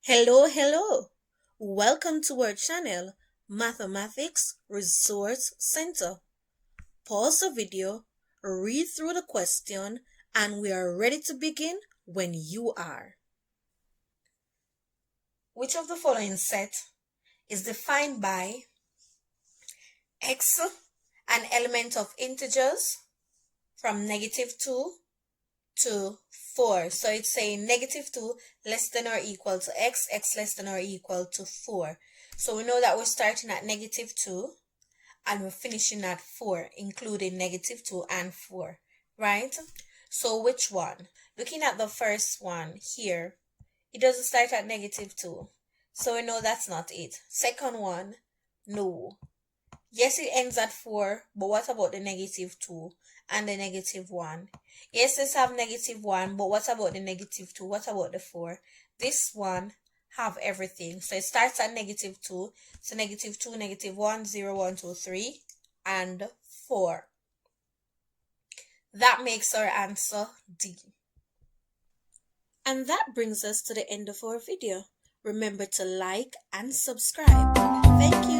Hello. Welcome to our channel, Mathematics Resource Center. Pause the video, read through the question, and we are ready to begin when you are. Which of the following set is defined by x, an element of integers, from -2 to 4. So it's saying -2 less than or equal to x less than or equal to 4. So we know that we're starting at -2 and we're finishing at 4, including -2 and 4, right? So which one? Looking at the first one here, it doesn't start at -2. So we know that's not it. Second one, no. Yes, it ends at 4, but what about the -2 and the -1? Yes, let's have -1, but what about the -2? What about the 4? This one have everything. So it starts at -2. So -2, -1, 0, 1, 2, 3, and 4. That makes our answer D. And that brings us to the end of our video. Remember to like and subscribe. Thank you.